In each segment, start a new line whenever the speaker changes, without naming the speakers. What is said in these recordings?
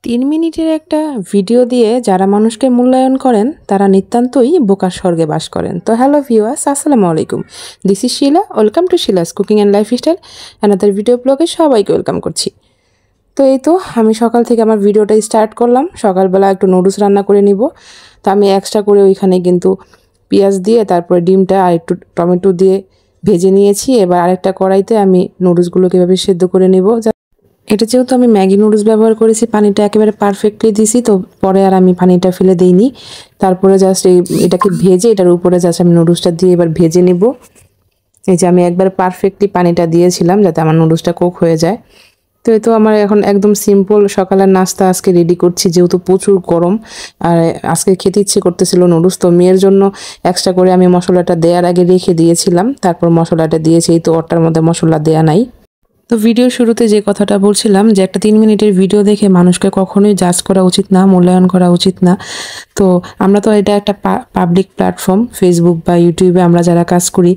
3 মিনিটের একটা ভিডিও দিয়ে যারা মানুষকে মূল্যায়ন করেন তারা নিতান্তই বোকার স্বর্গে বাস করেন। তো হ্যালো ভিউয়ার্স, আসসালামু আলাইকুম। This is Shila. Welcome to Shila's cooking and lifestyle. Another video ব্লগে সবাইকে ওয়েলকাম করছি। তো এই তো আমি সকাল থেকে আমার ভিডিওটা স্টার্ট করলাম। সকালবেলা একটু নুডলস রান্না করে নিব। তো আমি এক্সট্রা করে ওইখানে কিন্তু পেঁয়াজ দিয়ে তারপরে ডিমটা আর একটু টমেটো দিয়ে ভেজে নিয়েছি। এবার আরেকটা কড়াইতে আমি নুডলসগুলোকে এভাবে সেদ্ধ করে নিব। এটা যেহেতু আমি ম্যাগি নুডলস ব্যবহার করেছি, পানিটা একেবারে পারফেক্টলি দিছি, তো পরে আর আমি পানিটা ফেলে দিইনি। তারপরে জাস্ট এটাকে ভেজে এটার উপরে জাস্ট আমি নুডলসটা দিয়ে এবার ভেজে নিব। এই যে আমি একবার পারফেক্টলি পানিটা দিয়েছিলাম যাতে আমার নুডলসটা কুক হয়ে যায়। তো এই তো আমার এখন একদম সিম্পল সকালের নাস্তা আজকে রেডি করছি, যেহেতু প্রচুর গরম আর আজকে খেতে ইচ্ছে করতেছিল নুডলস। তো মেয়ের জন্য এক্সট্রা করে আমি মশলাটা দেওয়ার আগে রেখে দিয়েছিলাম, তারপর মশলাটা দিয়েছি। এই তো ওটার মধ্যে মশলা দেয়া নাই। তো ভিডিও শুরুতে যে কথাটা বলছিলাম যে একটা 3 মিনিটের ভিডিও দেখে মানুষকে কখনোই জাজ করা উচিত না, মূল্যায়ন করা উচিত না। তো আমরা তো এটা একটা পাবলিক প্ল্যাটফর্ম, ফেসবুক বা ইউটিউবে আমরা যারা কাজ করি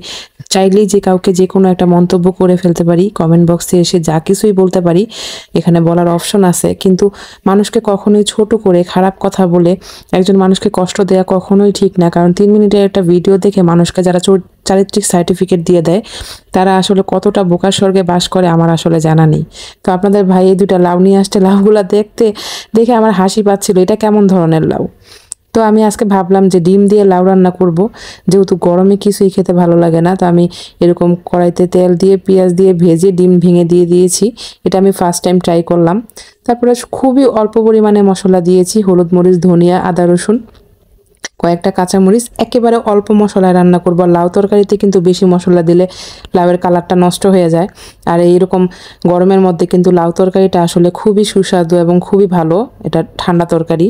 চাইলেই যে কাউকে যে কোনো একটা মন্তব্য করে ফেলতে পারি, কমেন্ট বক্সে এসে যা কিছুই বলতে পারি, এখানে বলার অপশন আছে। কিন্তু মানুষকে কখনোই ছোট করে খারাপ কথা বলে একজন মানুষকে কষ্ট দেওয়া কখনোই ঠিক না। কারণ 3 মিনিটের একটা ভিডিও দেখে মানুষকে যারা চারিত্রিক সার্টিফিকেট দিয়ে দেয় তারা আসলে কতটা বোকার স্বর্গে বাস করে আমার আসলে জানা নেই। তো আপনাদের ভাই এই দুটা লাউ নিয়ে আসছে, লাউগুলা দেখে আমার হাসি পাচ্ছিল, এটা কেমন ধরনের লাউ। তো আমি আজকে ভাবলাম যে ডিম দিয়ে লাউ রান্না করব, যেহেতু গরমে কিছুই খেতে ভালো লাগে না। তো আমি এরকম কড়াইতে তেল দিয়ে পেঁয়াজ দিয়ে ভেজে ডিম ভেঙে দিয়ে দিয়েছি। এটা আমি ফার্স্ট টাইম ট্রাই করলাম। তারপরে খুবই অল্প পরিমাণে মশলা দিয়েছি, হলুদ মরিচ ধনিয়া আদা রসুন কয়েকটা কাঁচামরিচ, একেবারে অল্প মশলায় রান্না করব। লাউ তরকারিতে কিন্তু বেশি মশলা দিলে লাউয়ের কালারটা নষ্ট হয়ে যায়। আর এইরকম গরমের মধ্যে কিন্তু লাউ তরকারিটা আসলে খুবই সুস্বাদু এবং খুবই ভালো, এটা ঠান্ডা তরকারি।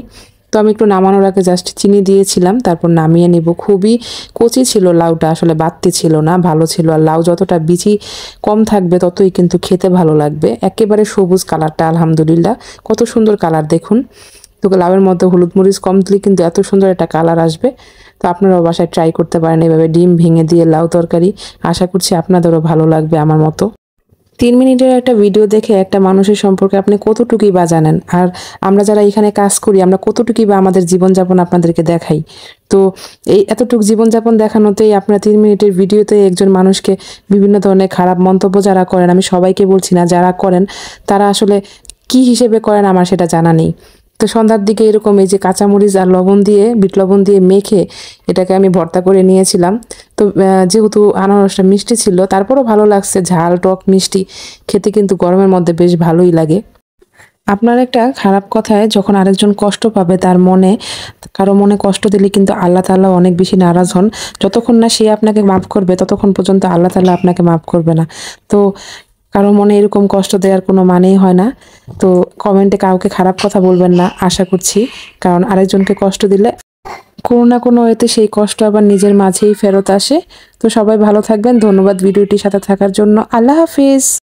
তো আমি একটু নামানোর আগে জাস্ট চিনি দিয়েছিলাম, তারপর নামিয়ে নিব। খুবই কচি ছিল লাউটা, আসলে বাড়তি ছিল না, ভালো ছিল। আর লাউ যতটা বিচি কম থাকবে ততই কিন্তু খেতে ভালো লাগবে। একেবারে সবুজ কালারটা, আলহামদুলিল্লাহ কত সুন্দর কালার দেখুন। তো লাউয়ের মধ্যে হলুদ মরিচ কম দিলে কিন্তু এত সুন্দর একটা কালার আসবে। তো আপনারাও বাসায় ট্রাই করতে পারেন এভাবে ডিম ভেঙে দিয়ে লাউ তরকারি। আশা করছি আপনাদেরও ভালো লাগবে আমার মতো। 3 মিনিটের একটা ভিডিও দেখে একটা মানুষের সম্পর্কে আপনি কতটুকুই বা জানেন, আর আমরা যারা এখানে কাজ করি আমরা কতটুকুই বা আমাদের জীবনযাপন আপনাদেরকে দেখাই। তো এই এতটুকু জীবনযাপন দেখানোতেই আপনারা 3 মিনিটের ভিডিওতে একজন মানুষকে বিভিন্ন ধরনের খারাপ মন্তব্য যারা করেন, আমি সবাইকে বলছি না, যারা করেন তারা আসলে কি হিসেবে করেন আমার সেটা জানা নেই। তো সন্ধ্যার দিকে এরকম এই যে কাঁচামরিচ আর লবণ দিয়ে বিট লবণ দিয়ে মেখে এটাকে আমি ভর্তা করে নিয়েছিলাম। তো যেহেতু আনারসটা মিষ্টি ছিল তারপরও ভালো লাগছে, ঝাল টক মিষ্টি খেতে কিন্তু গরমের মধ্যে বেশ ভালোই লাগে। আপনার একটা খারাপ কথায় যখন আরেকজন কষ্ট পাবে, তার মনে কারো মনে কষ্ট দিলে কিন্তু আল্লাহ তাআলা অনেক বেশি নারাজ হন। যতক্ষণ না সে আপনাকে মাফ করবে ততক্ষণ পর্যন্ত আল্লাহ তাআলা আপনাকে মাফ করবে না। তো কারো মনে এরকম কষ্ট দেওয়ার কোনো মানেই হয় না। তো কমেন্টে কাউকে খারাপ কথা বলবেন না আশা করছি, কারণ আরেকজনকে কষ্ট দিলে কোনো না কোনো ওয়েতে সেই কষ্ট আবার নিজের মাঝেই ফেরত আসে। তো সবাই ভালো থাকবেন, ধন্যবাদ ভিডিওটির সাথে থাকার জন্য। আল্লাহ হাফিজ।